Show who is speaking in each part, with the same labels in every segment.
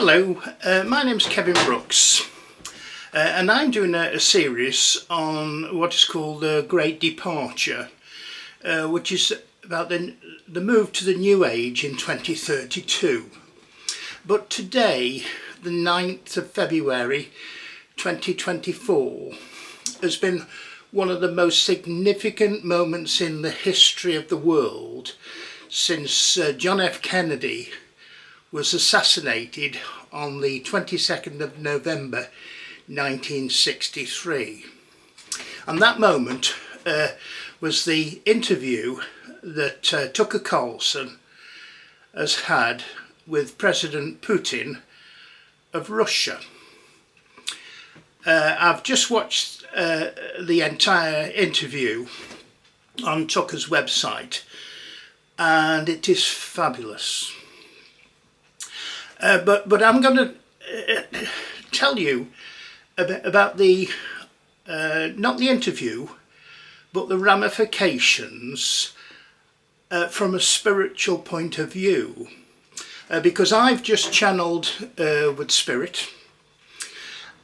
Speaker 1: Hello, my name's Kevin Brooks, and I'm doing a series on what is called the Great Departure, which is about the move to the New Age in 2032. But today, the 9th of February 2024, has been one of the most significant moments in the history of the world since John F. Kennedy was assassinated on the 22nd of November 1963. And that moment was the interview that Tucker Carlson has had with President Putin of Russia. I've just watched the entire interview on Tucker's website, and it is fabulous. But I'm going to tell you about the not the interview, but the ramifications from a spiritual point of view, because I've just channeled with Spirit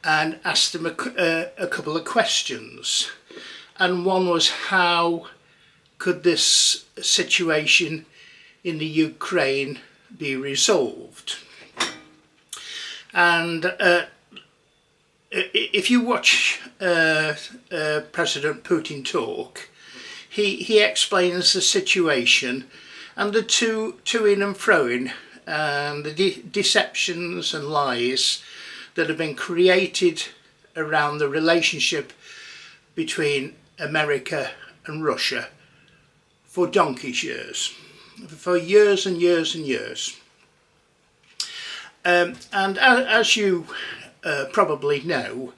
Speaker 1: and asked them a couple of questions, and one was, how could this situation in the Ukraine be resolved? And if you watch President Putin talk, he explains the situation and the to in and froing and the deceptions and lies that have been created around the relationship between America and Russia for donkey's years, for years and years and years. And as you probably know,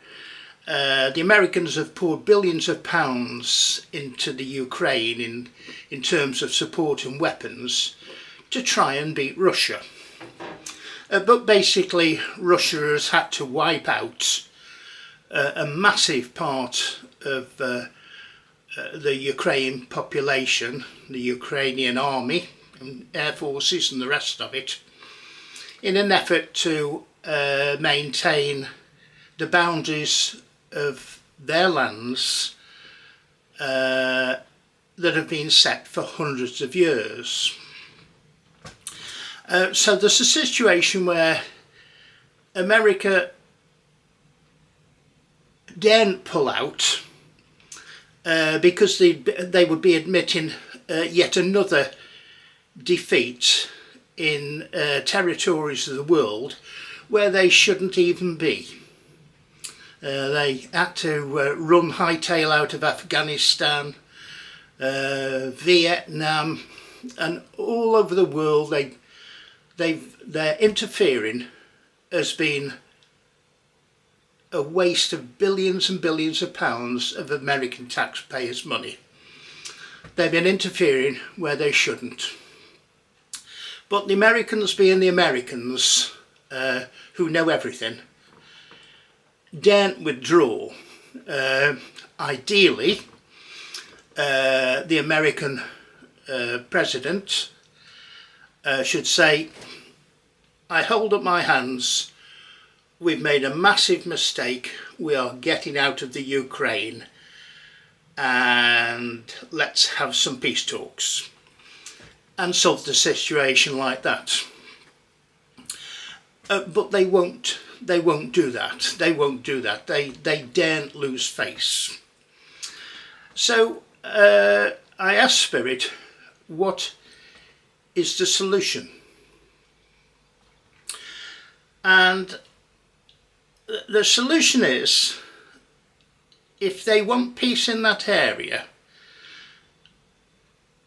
Speaker 1: the Americans have poured billions of pounds into the Ukraine in terms of support and weapons to try and beat Russia. But basically, Russia has had to wipe out a massive part of the Ukraine population, the Ukrainian army, and air forces and the rest of it, in an effort to maintain the boundaries of their lands that have been set for hundreds of years. So there's a situation where America daren't pull out because they would be admitting yet another defeat in territories of the world where they shouldn't even be. They had to run hightail out of Afghanistan, Vietnam, and all over the world. Their interfering has been a waste of billions and billions of pounds of American taxpayers' money. They've been interfering where they shouldn't. But the Americans, being the Americans, who know everything, daren't withdraw. Ideally, the American president should say, I hold up my hands, we've made a massive mistake, we are getting out of the Ukraine, and let's have some peace talks and solve the situation like that. But they won't do that. They won't do that. They daren't lose face. So I asked Spirit, what is the solution? And the solution is, if they want peace in that area,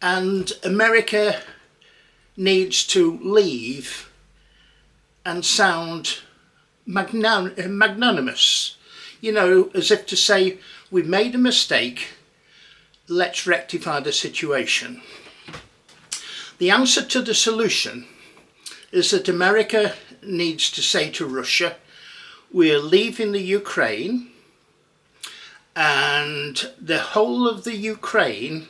Speaker 1: and America needs to leave and sound magnanimous, you know, as if to say, we've made a mistake, let's rectify the situation. The answer to the solution is that America needs to say to Russia, we're leaving the Ukraine, and the whole of the Ukraine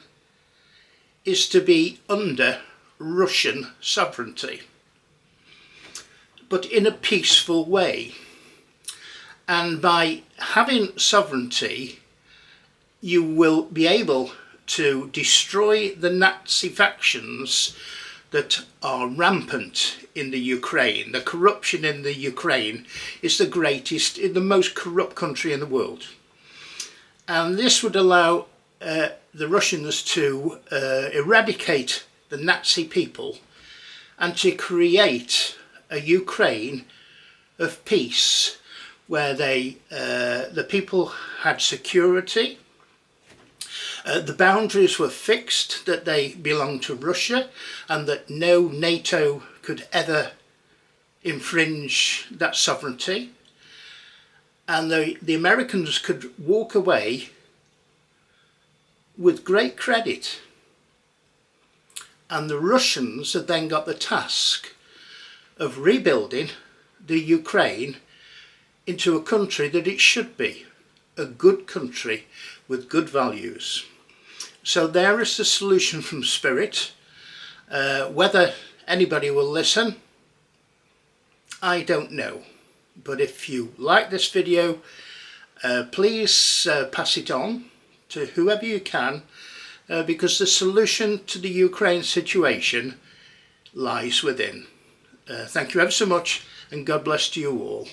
Speaker 1: is to be under Russian sovereignty. but in a peaceful way. And by having sovereignty, you will be able to destroy the Nazi factions that are rampant in the Ukraine. The corruption in the Ukraine is the greatest, the most corrupt country in the world. And this would allow the Russians to eradicate the Nazi people and to create a Ukraine of peace, where the people had security. The boundaries were fixed, that they belonged to Russia and that no NATO could ever infringe that sovereignty. And the Americans could walk away with great credit. And the Russians had then got the task of rebuilding the Ukraine into a country that it should be, a good country with good values. So there is the solution from Spirit. Whether anybody will listen, I don't know. But if you like this video, please pass it on to whoever you can, because the solution to the Ukraine situation lies within. Thank you ever so much, and God bless to you all.